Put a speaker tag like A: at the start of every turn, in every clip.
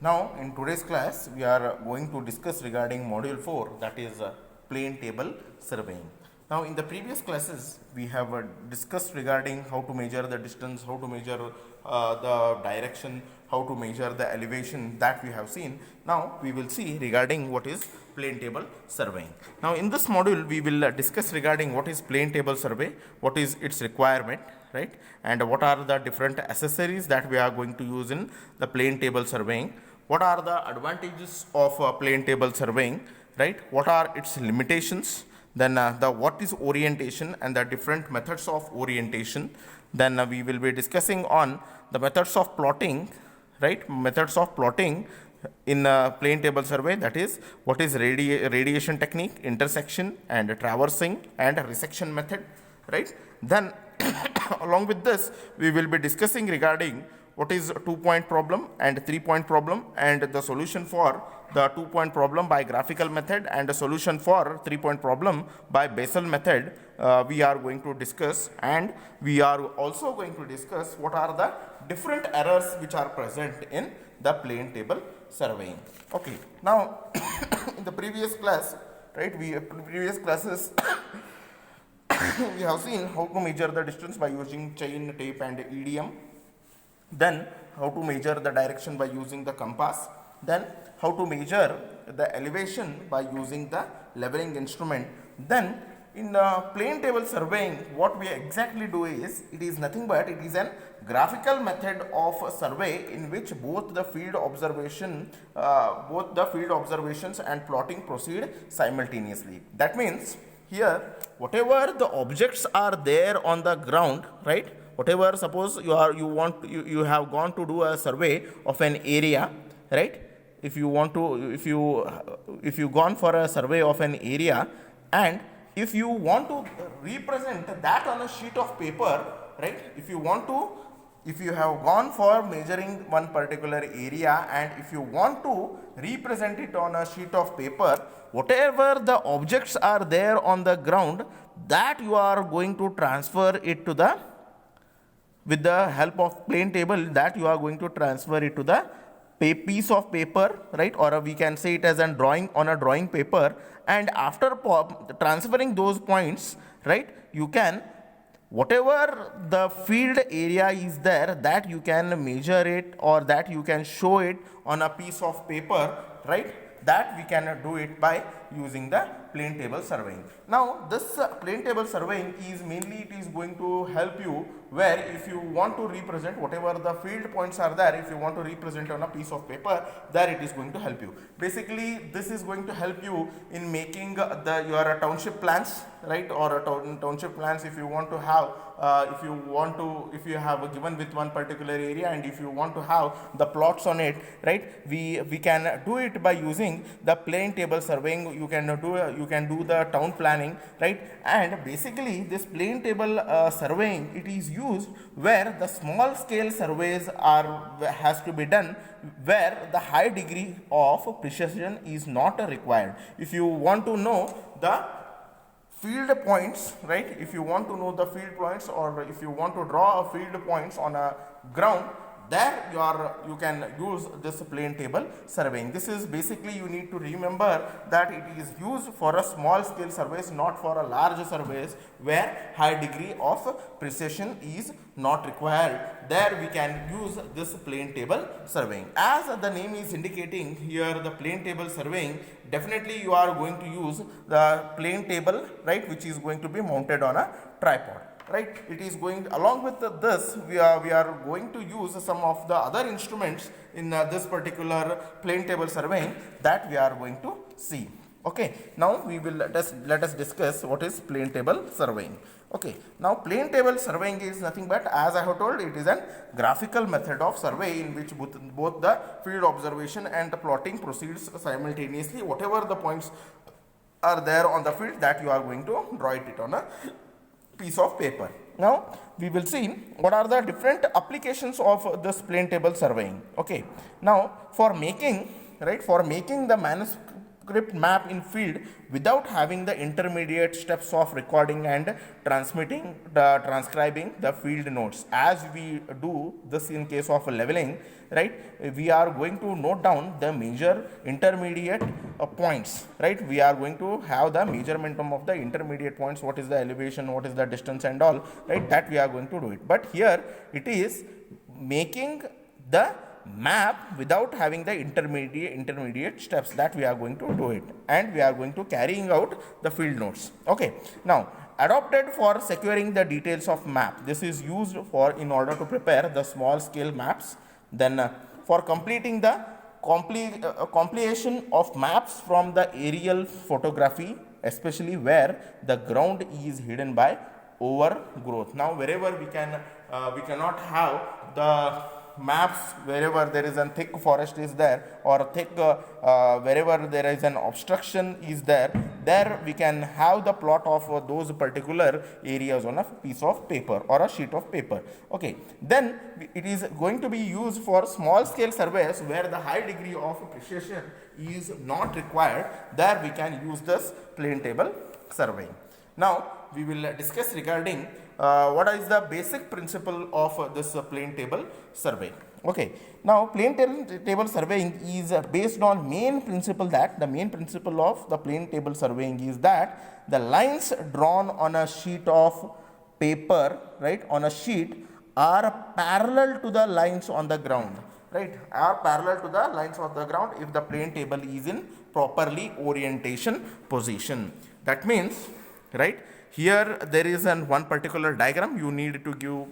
A: Now in today's class we are going to discuss regarding module 4, that is plane table surveying. Now in the previous classes we have discussed regarding how to measure the distance, how to measure the direction, how to measure the elevation, that we have seen. Now we will see regarding what is plane table surveying. Now in this module we will discuss regarding what is plane table survey, what is its requirement, right, and what are the different accessories that we are going to use in the plane table surveying, what are the advantages of plane table surveying, right, what are its limitations, then what is orientation and the different methods of orientation. Then we will be discussing on the methods of plotting, right, methods of plotting in plane table survey, that is what is radiation technique, intersection and traversing and resection method, right. Then along with this we will be discussing regarding what is a 2-point problem and 3-point problem and the solution for the 2-point problem by graphical method and the solution for 3-point problem by Bessel method we are going to discuss, and we are also going to discuss what are the different errors which are present in the plane table surveying. Okay, now in the previous class, right, previous classes we have seen how to measure the distance by using chain, tape and EDM. Then how to measure the direction by using the compass. Then how to measure the elevation by using the leveling instrument. Then in plane table surveying, what we exactly do is, it is nothing but it is an graphical method of survey in which both the field observations and plotting proceed simultaneously. That means here whatever the objects are there on the ground, right, whatever, suppose you have gone to do a survey of an area, right, if you gone for a survey of an area, and if you want to represent that on a sheet of paper, right, if you have gone for measuring one particular area and if you want to represent it on a sheet of paper, whatever the objects are there on the ground, that you are going to transfer it to the, with the help of plane table, that you are going to transfer it to the piece of paper, right, or we can say it as a drawing on a drawing paper, and after transferring those points, right, you can, whatever the field area is there, that you can measure it or that you can show it on a piece of paper, right, that we can do it by using the plane table surveying. Now this plane table surveying is mainly, it is going to help you where if you want to represent whatever the field points are there, if you want to represent on a piece of paper, there it is going to help you. Basically this is going to help you in making your township plans, right, or township plans if you want to have if you have given with one particular area and if you want to have the plots on it, right, we can do it by using the plane table surveying. You can do the town planning, right, and basically this plane table surveying, it is used where the small scale surveys has to be done, where the high degree of precision is not required. If you want to know the field points, right, if you want to know the field points or if you want to draw a field points on a ground, there you can use this plane table surveying. This is basically, you need to remember that it is used for a small scale surveys, not for a large surveys where high degree of precision is not required. There we can use this plane table surveying. As the name is indicating here, the plane table surveying, definitely you are going to use the plane table, right, which is going to be mounted on a tripod. Right, it is going, along with this we are going to use some of the other instruments in this particular plane table surveying that we are going to see. Okay, now we will let us discuss what is plane table surveying. Okay, now plane table surveying is nothing but, as I have told, it is a graphical method of survey in which both the field observation and the plotting proceeds simultaneously. Whatever the points are there on the field, that you are going to draw it on a piece of paper. Now we will see what are the different applications of this plane table surveying. Okay, now for making the script map in field without having the intermediate steps of recording and transcribing the field notes. As we do this in case of leveling, right, we are going to note down the major intermediate points, right. We are going to have the measurement of the intermediate points, what is the elevation, what is the distance and all, right, that we are going to do it. But here it is making the map without having the intermediate steps, that we are going to do it, and we are going to carrying out the field notes. Okay, now adopted for securing the details of map. This is used for in order to prepare the small scale maps. Then for completing the compilation of maps from the aerial photography, especially where the ground is hidden by overgrowth. Now wherever we cannot have the maps, wherever there is a thick forest is there, or thick wherever there is an obstruction is there we can have the plot of those particular areas on a piece of paper or a sheet of paper. Okay, then it is going to be used for small scale surveys where the high degree of precision is not required. There we can use this plane table surveying. Now we will discuss regarding what is the basic principle of this plane table survey. Okay, now plane table surveying is based on main principle, that the main principle of the plane table surveying is that the lines drawn on a sheet of paper, right, on a sheet are parallel to the lines on the ground, right, are parallel to the lines of the ground if the plane table is in properly orientation position. That means, right, here there is one particular diagram, you need to give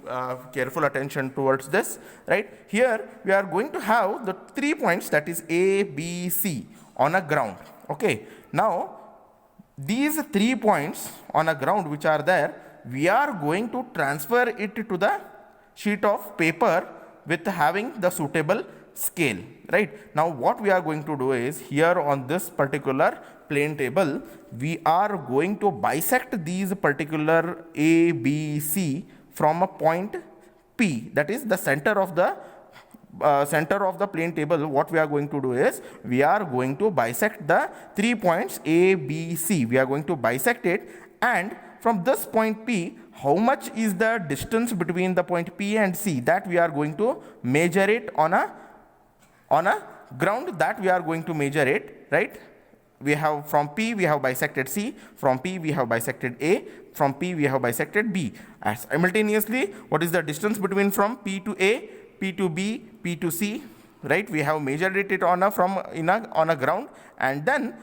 A: careful attention towards this, right. Here we are going to have the 3 points, that is A, B, C on a ground. Okay, now these 3 points on a ground which are there, we are going to transfer it to the sheet of paper with having the suitable scale, right. Now what we are going to do is, here on this particular plane table, we are going to bisect these particular A, B, C from a point P, that is the center of the plane table. What we are going to do is, we are going to bisect the 3 points A, B, C. We are going to bisect it, and from this point P, how much is the distance between the point P and C, that we are going to measure it on a ground, that we are going to measure it, right. We have from P we have bisected C, from P we have bisected A, from P we have bisected B. As simultaneously, what is the distance between from P to A, P to B, P to C, right? We have measured it on a ground, and then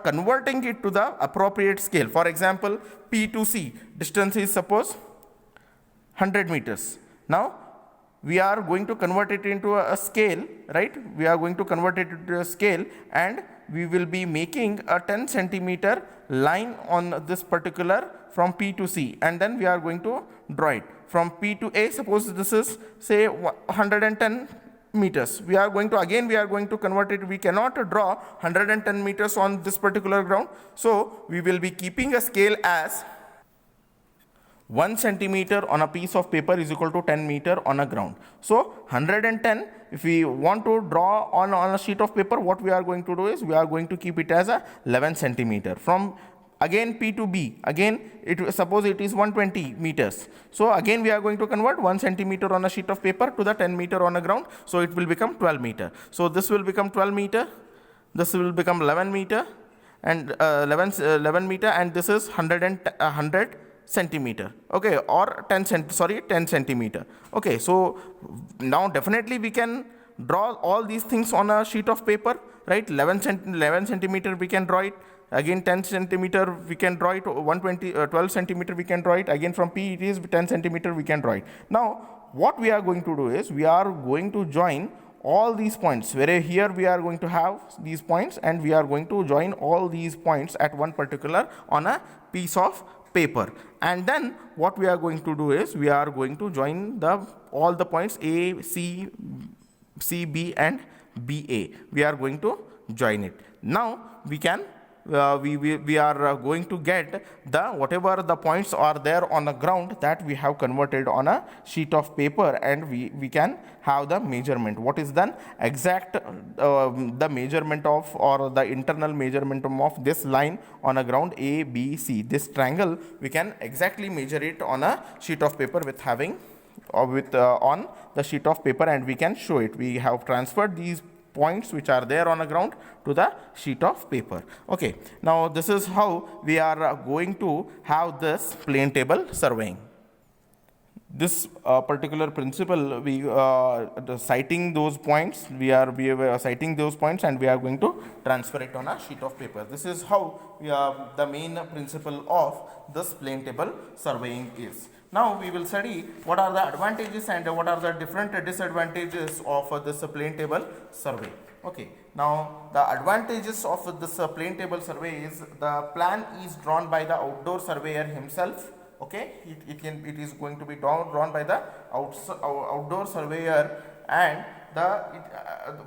A: converting it to the appropriate scale. For example, P to C distance is suppose 100 meters. Now we are going to convert it into a scale, right? We are going to convert it into a scale, and we will be making a 10 centimeter line on this particular from P to C, and then we are going to draw it from P to A. Suppose this is say 110 meters. We are going to convert it. We cannot draw 110 meters on this particular ground, so we will be keeping a scale as 1 centimeter on a piece of paper is equal to 10 meter on a ground. So 110, if we want to draw on a sheet of paper, what we are going to do is, we are going to keep it as a 11 centimeter. From again P to B, again suppose it is 120 meters. So again we are going to convert 1 centimeter on a sheet of paper to the 10 meter on a ground. So it will become 12 meter. So this will become 12 meter, this will become 11 meter, and 11 meter, and this is 100 centimeter, okay, or 10 centimeter. Okay, so now definitely we can draw all these things on a sheet of paper, right? 11 centimeter we can draw it, again 10 centimeter we can draw it, 12 centimeter we can draw it, again from P it is 10 centimeter we can draw it. Now what we are going to do is, we are going to join all these points, where here we are going to have these points, and we are going to join all these points at one particular on a piece of paper. And then what we are going to do is, we are going to join all the points A, C, B and BA. We are going to join it. Now we can we are going to get the whatever the points are there on the ground, that we have converted on a sheet of paper, and we can have the measurement. What is the exact the measurement of, or the internal measurement of this line on a ground A, B, C. This triangle we can exactly measure it on a sheet of paper with having on the sheet of paper, and we can show it. We have transferred these points which are there on the ground to the sheet of paper. Okay, now this is how we are going to have this plane table surveying. This particular principle, we citing those points, we are citing those points, and we are going to transfer it on a sheet of paper. This is how the main principle of this plane table surveying is. Now we will study what are the advantages and what are the different disadvantages of this plane table survey. Okay, now the advantages of this plane table survey is the plan is drawn by the outdoor surveyor himself. Okay, it is going to be drawn by the outdoor surveyor, and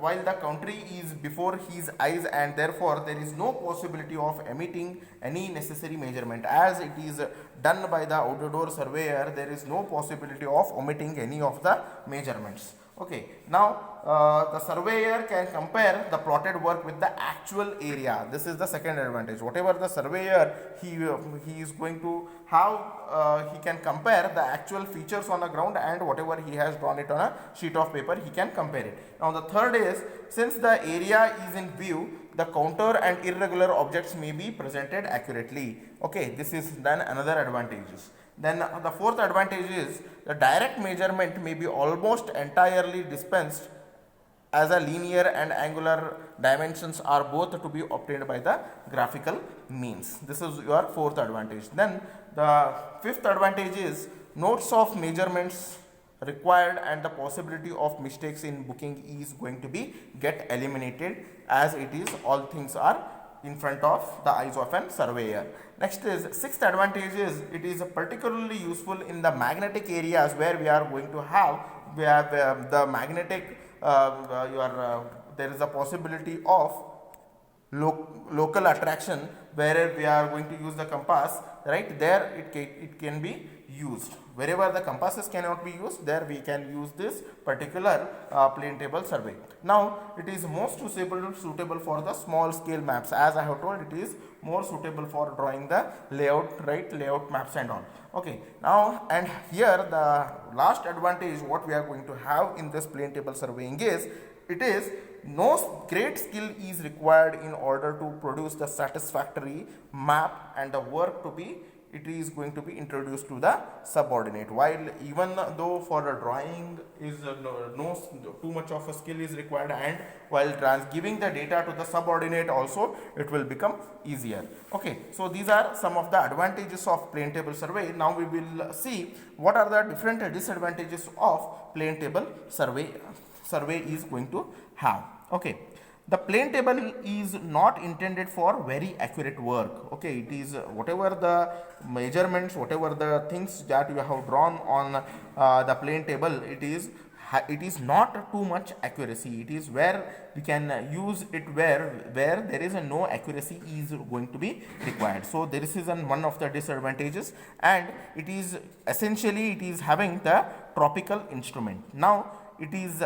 A: while the country is before his eyes, and therefore there is no possibility of omitting any necessary measurement. As it is done by the outdoor surveyor, there is no possibility of omitting any of the measurements. Okay, now the surveyor can compare the plotted work with the actual area. This is the second advantage. Whatever the surveyor he is going to have, he can compare the actual features on the ground, and whatever he has drawn it on a sheet of paper, he can compare it. Now the third is, since the area is in view, the contour and irregular objects may be presented accurately. Okay, this is then another advantages. Then the fourth advantage is the direct measurement may be almost entirely dispensed, as a linear and angular dimensions are both to be obtained by the graphical means. This is your fourth advantage. Then the fifth advantage is notes of measurements required and the possibility of mistakes in booking is going to be get eliminated, as it is all things are in front of the eyes of an surveyor. Next is sixth advantage is it is particularly useful in the magnetic areas where we are going to have the magnetic there is a possibility of local attraction, where we are going to use the compass, right there it can be used. Wherever the compasses cannot be used, there we can use this particular plane table survey. Now it is most suitable for the small scale maps. As I have told, it is more suitable for drawing the layout maps and all. Okay, now and here the last advantage what we are going to have in this plane table surveying is, it is no great skill is required in order to produce the satisfactory map, and the work to be it is going to be introduced to the subordinate. While even though for a drawing is no too much of a skill is required, and while giving the data to the subordinate also it will become easier. Okay, so these are some of the advantages of plane table survey. Now we will see what are the different disadvantages of plane table survey is going to have. Okay, the plane table is not intended for very accurate work. Okay, it is whatever the measurements, whatever the things that you have drawn on the plane table, it is not too much accuracy. It is where we can use it where there is no accuracy is going to be required. So this is one of the disadvantages, and it is essentially it is having the tropical instrument. Now it is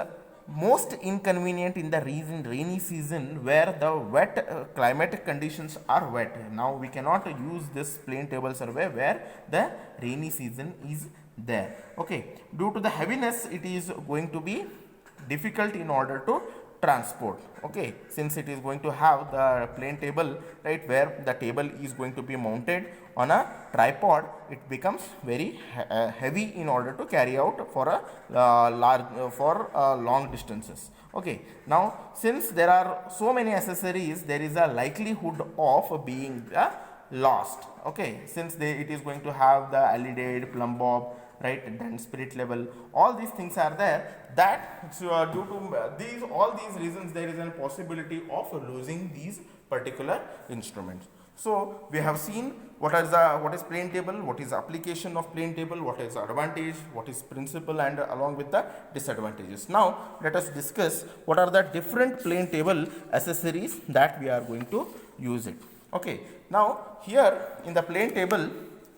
A: most inconvenient in the rainy season, where the wet climatic conditions are wet. Now we cannot use this plane table survey where the rainy season is there. Okay, due to the heaviness, it is going to be difficult in order to transport. Okay, since it is going to have the plane table, right, where the table is going to be mounted on a tripod, it becomes very heavy in order to carry out for a long distances. Okay, now since there are so many accessories, there is a likelihood of being lost. Okay, since it is going to have the LED, plumb bob, right, then spirit level, all these things are there, that due to all these reasons there is a possibility of losing these particular instruments. So we have seen what is plane table, what is application of plane table, what is advantage, what is principle, and along with the disadvantages. Now let us discuss what are the different plane table accessories that we are going to use it. Okay, now here in the plane table,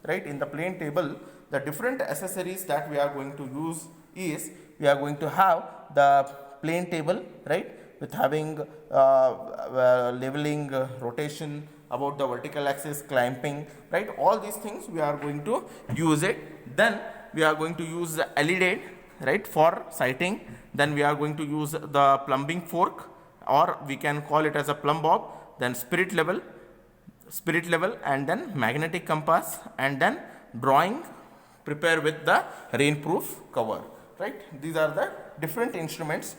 A: right, in the plane table, the different accessories that we are going to use is, we are going to have the plane table, right, with having leveling, rotation about the vertical axis, clamping, right, all these things we are going to use it. Then we are going to use the LED, right, for sighting. Then we are going to use the plumbing fork, or we can call it as a plumb bob. Then spirit level, and then magnetic compass, and then drawing prepare with the rainproof cover, right. These are the different instruments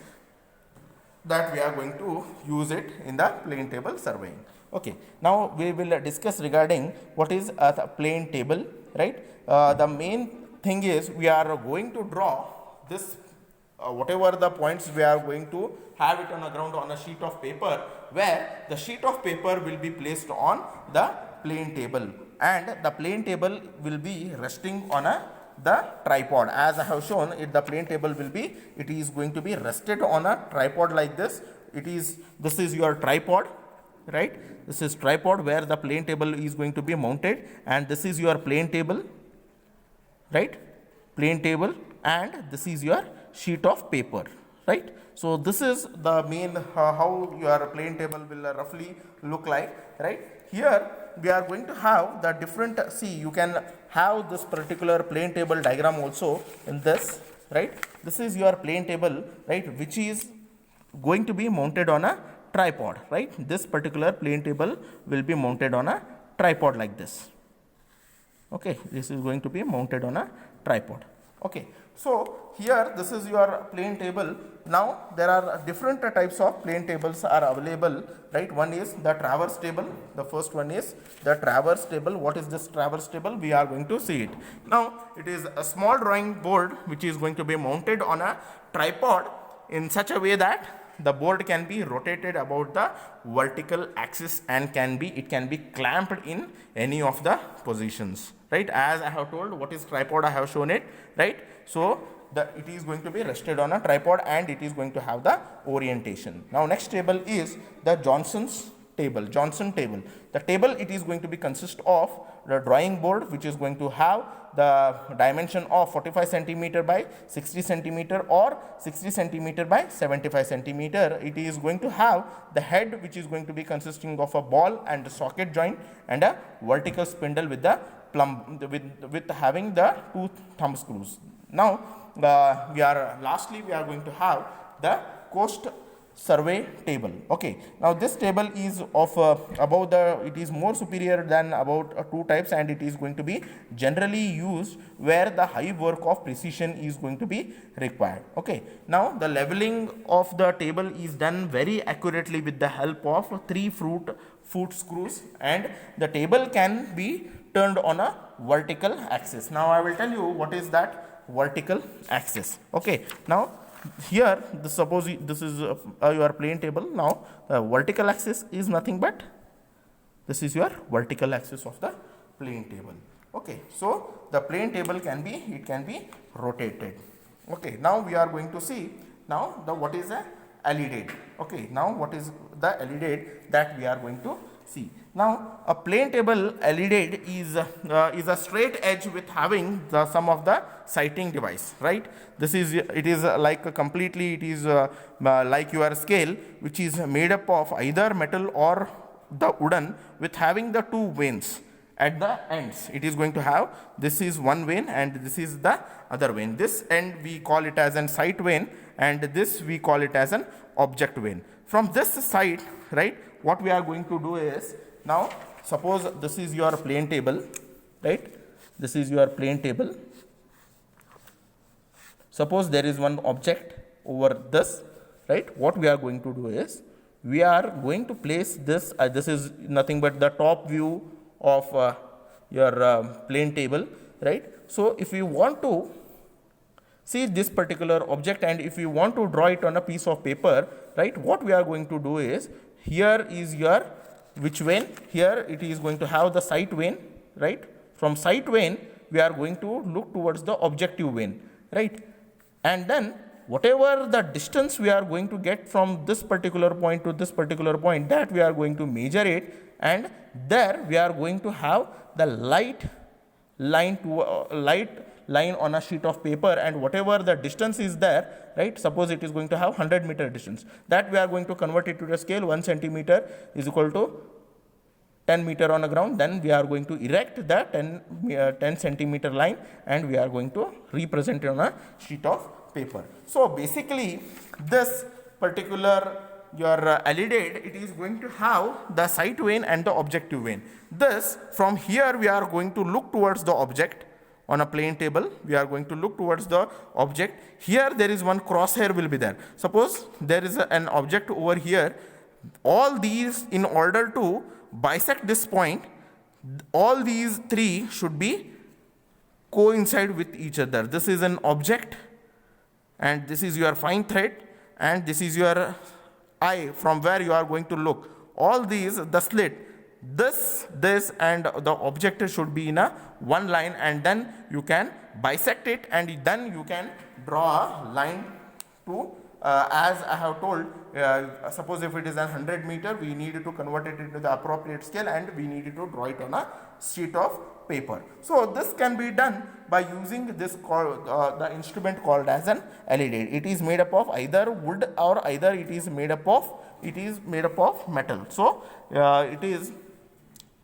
A: that we are going to use it in the plane table surveying. Okay, now we will discuss regarding what is the plane table, right. The main thing is, we are going to draw this whatever the points, we are going to have it on the ground on a sheet of paper, where the sheet of paper will be placed on the plane table, and the plane table will be resting on the tripod. As I have shown it, the plane table will be, it is going to be rested on a tripod like this. This is your tripod, right. This is tripod where the plane table is going to be mounted, and this is your plane table, right, plane table, and this is your sheet of paper, right. So this is the main how your plane table will roughly look like, right. Here we are going to have the different, see, you can have this particular plane table diagram also in this, right. This is your plane table, right, which is going to be mounted on a tripod, right. This particular plane table will be mounted on a tripod like this. Okay, this is going to be mounted on a tripod. Okay, so here this is your plane table. Now there are different types of plane tables are available, right. One is the traverse table. The first one is the traverse table. What is this traverse table? We are going to see it. Now it is a small drawing board which is going to be mounted on a tripod in such a way that the board can be rotated about the vertical axis, and it can be clamped in any of the positions, right. As I have told, what is tripod, I have shown it, right. So it is going to be rested on a tripod, and it is going to have the orientation. Now next table is the Johnson table. The table, it is going to be consist of the drawing board, which is going to have the dimension of 45 centimeter by 60 centimeter or 60 centimeter by 75 centimeter. It is going to have the head, which is going to be consisting of a ball and a socket joint and a vertical spindle with the with having the two thumb screws. Now lastly we are going to have the coast survey table. Okay, now this table is of it is more superior than about two types, and it is going to be generally used where the high work of precision is going to be required. Okay, now the leveling of the table is done very accurately with the help of 3 foot screws, and the table can be turned on a vertical axis. Now I will tell you what is that vertical axis. Okay, now here suppose this is your plane table. Now the vertical axis is nothing but this is your vertical axis of the plane table. Okay, so the plane table can be rotated. Okay, now we are going to see now what is a LED. Okay, now what is the LED that we are going to see. Now a plane table LED is a straight edge with having some of the sighting device, right. It is like like your scale, which is made up of either metal or the wooden, with having the 2 vanes at the ends. It is going to have, this is one vane and this is the other vane. This end we call it as an sight vane, and this we call it as an object vane. From this side, right, what we are going to do is, now suppose this is your plane table, right. This is your plane table. Suppose there is one object over this, right. What we are going to do is, we are going to place this, this is nothing but the top view of your plane table, right. So if you want to see this particular object, and if you want to draw it on a piece of paper, right, what we are going to do is, here is your which vane? Here it is going to have the sight vane, right. From sight vane we are going to look towards the objective vane, right. And then whatever the distance we are going to get from this particular point to this particular point, that we are going to measure it, and there we are going to have the light line on a sheet of paper, and whatever the distance is there, right, suppose it is going to have 100-meter distance, that we are going to convert it to the scale. 1 centimeter is equal to 10 meter on the ground. Then we are going to erect the 10 centimeter line, and we are going to represent it on a sheet of paper. So basically this particular your alidade, it is going to have the sight vein and the objective vein. This, from here we are going to look towards the object on a plane table. We are going to look towards the object. Here there is one crosshair will be there. Suppose there is an object over here. All these, in order to bisect this point, all these three should be coincide with each other. This is an object, and this is your fine thread, and this is your eye from where you are going to look. All these, the slit, this and the object should be in a one line, and then you can bisect it, and then you can draw a line to as I have told, suppose if it is 100 meter, we need to convert it into the appropriate scale, and we need to draw it on a sheet of paper. So this can be done by using this the instrument called as an alidade. It is made up of either wood or either it is made up of metal. So it is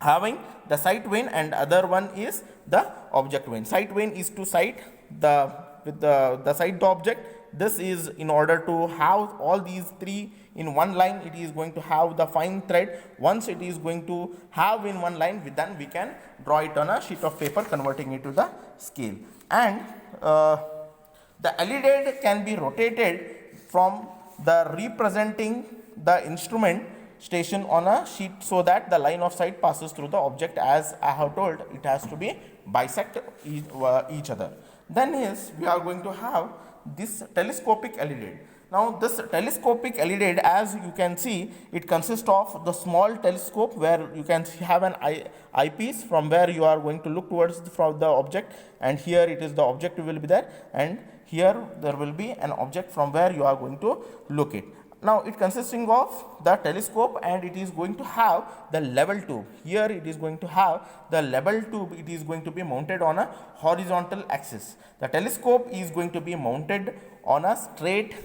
A: having the sight vein, and other one is the object vein. Sight vein is to sight the sight the object. This is in order to have all these three in one line. It is going to have the fine thread. Once it is going to have in one line, then we can draw it on a sheet of paper, converting it to the scale. And the alidade can be rotated from the representing the instrument station on a sheet, so that the line of sight passes through the object. As I have told, it has to be bisect each other. Then is we are going to have this telescopic alidade. Now this telescopic alidade, as you can see, it consists of the small telescope where you can have an eyepiece from where you are going to look towards from the object, and here it is the object will be there, and here there will be an object from where you are going to look it. Now it consisting of the telescope, and it is going to have the level tube. Here it is going to have the level tube. It is going to be mounted on a horizontal axis. The telescope is going to be mounted on a straight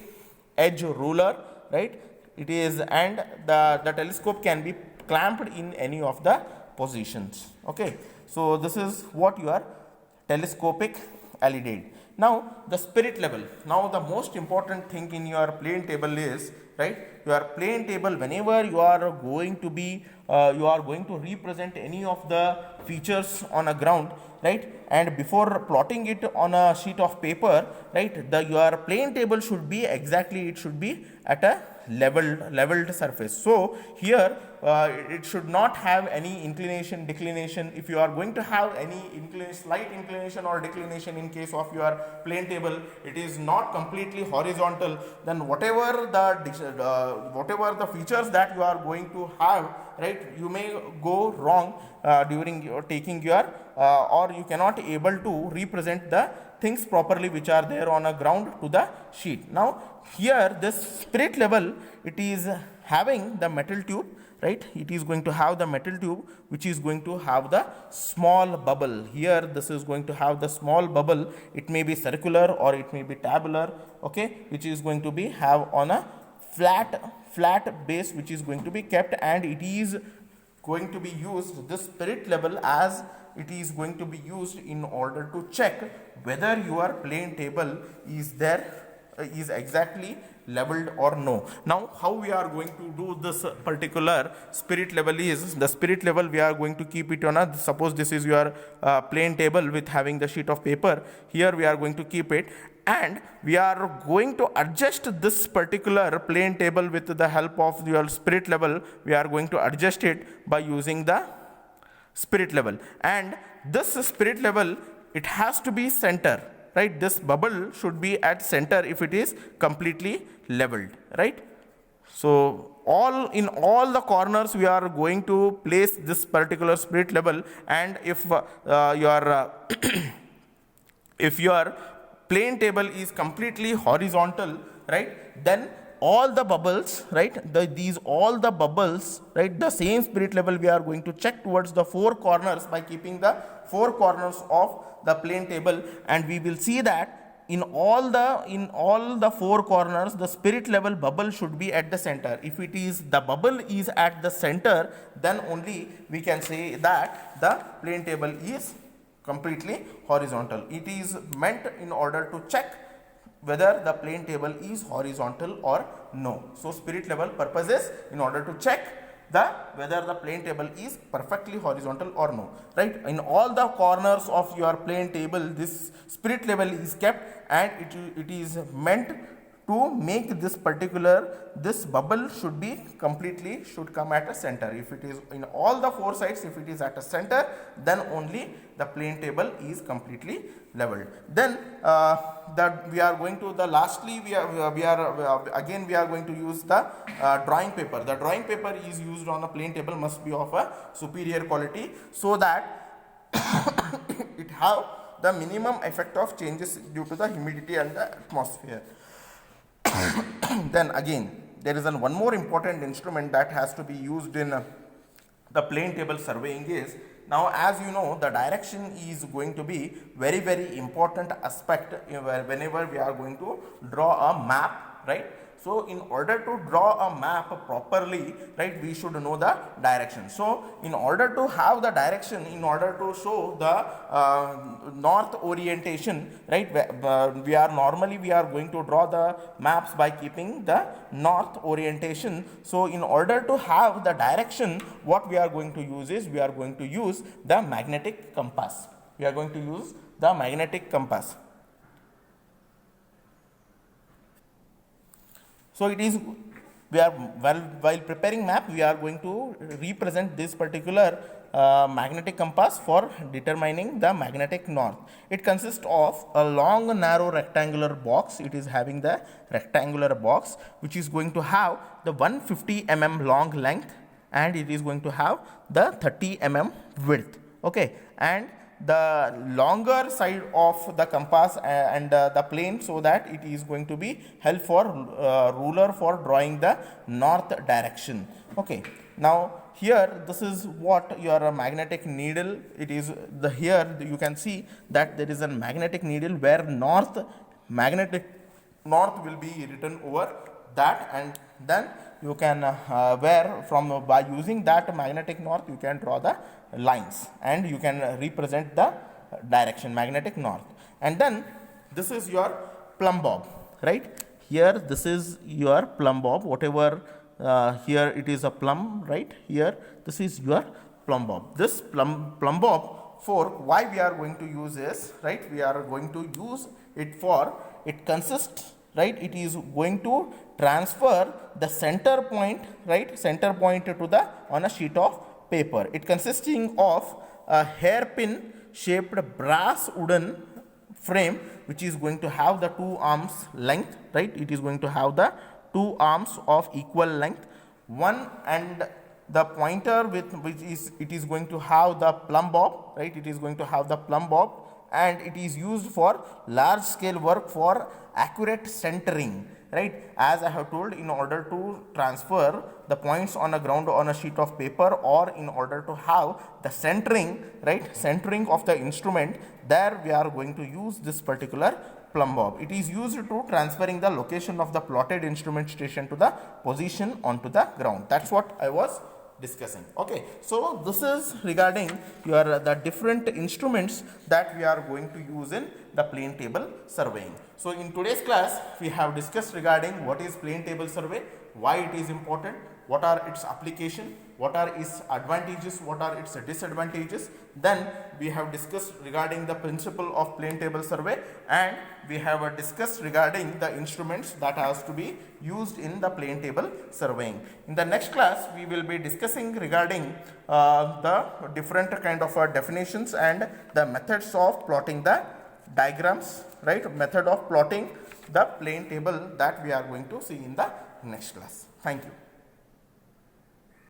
A: edge ruler, right? It is, and the telescope can be clamped in any of the positions. Okay, so this is what your telescopic alidade. Now the spirit level. Now the most important thing in your plane table is, right, your plane table, whenever you are going to be you are going to represent any of the features on a ground, right, and before plotting it on a sheet of paper, right, your plane table should be exactly, it should be at a leveled surface. So here it should not have any inclination, declination. If you are going to have any slight inclination or declination in case of your plane table, it is not completely horizontal, then whatever the features that you are going to have, right, you may go wrong during your taking your or you cannot able to represent the things properly which are there on a ground to the sheet. Now here this spirit level, it is having the metal tube, right, it is going to have the metal tube which is going to have the small bubble. Here this is going to have the small bubble. It may be circular or it may be tabular, okay, which is going to be have on a flat base, which is going to be kept, and it is going to be used, this spirit level, as it is going to be used in order to check whether your plane table is exactly leveled or no. Now how we are going to do this particular spirit level is, the spirit level we are going to keep it on a, suppose this is your plane table with having the sheet of paper. Here we are going to keep it, and we are going to adjust this particular plane table with the help of your spirit level. We are going to adjust it by using the spirit level, and this spirit level, it has to be center, right? This bubble should be at center if it is completely leveled, right? So in all the corners we are going to place this particular spirit level, and if your if your plane table is completely horizontal, right, then all the bubbles, right, all the bubbles, right, the same spirit level we are going to check towards the four corners by keeping the four corners of the plane table, and we will see that in all the four corners the spirit level bubble should be at the center. If it is the bubble is at the center, then only we can say that the plane table is completely horizontal. It is meant in order to check whether the plane table is horizontal or no. So spirit level purpose is in order to check whether the plane table is perfectly horizontal or no, right. In all the corners of your plane table this spirit level is kept, and it is meant to make this bubble should come at a center. If it is in all the four sides, if it is at a center, then only the plane table is completely leveled. Then we are going to use the drawing paper. The drawing paper is used on a plane table must be of a superior quality, so that it have the minimum effect of changes due to the humidity and the atmosphere. Then again, there is one more important instrument that has to be used in the plane table surveying is, now as you know, the direction is going to be very, very important aspect whenever we are going to draw a map, right. So in order to draw a map properly, right, we should know the direction. So in order to have the direction, in order to show the north orientation, right, we are going to draw the maps by keeping the north orientation. So in order to have the direction, what we are going to use is we are going to use the magnetic compass. We are going to use the magnetic compass. So it is, while preparing map, we are going to represent this particular magnetic compass for determining the magnetic north. It consists of a long narrow rectangular box. It is having the rectangular box which is going to have the 150 mm long length, and it is going to have the 30 mm width. Okay, and the longer side of the compass and the plane, so that it is going to be help for ruler for drawing the north direction. Okay, now here this is what your magnetic needle, it is here you can see that there is a magnetic needle where magnetic north will be written over that, and then you can by using that magnetic north you can draw the lines and you can represent the direction magnetic north. And then this is your plumb bob, right. Here this is your plumb bob, whatever here it is a plumb, right. Here this is your plumb bob. This plumb bob, for why we are going to use is, right, we are going to use it for, it consists, right, it is going to transfer the center point, right, center point to the on a sheet of paper. It consisting of a hairpin shaped brass wooden frame which is going to have the 2 arms length, right. It is going to have the 2 arms of equal length, one, and the pointer with which is it is going to have the plumb bob, right. It is going to have the plumb bob, and it is used for large scale work for accurate centering, right. As I have told, in order to transfer the points on a ground on a sheet of paper, or in order to have the centering, right, centering of the instrument, there we are going to use this particular plumb bob. It is used to transferring the location of the plotted instrument station to the position onto the ground. That's what I was discussing. Okay, so this is regarding the different instruments that we are going to use in the plane table surveying. So in today's class we have discussed regarding what is plane table survey, why it is important, what are its application, what are its advantages, what are its disadvantages. Then we have discussed regarding the principle of plane table survey, and we have discussed regarding the instruments that has to be used in the plane table surveying. In the next class we will be discussing regarding the different kind of definitions and the methods of plotting the diagrams, right, method of plotting the plane table, that we are going to see in the next class. Thank you.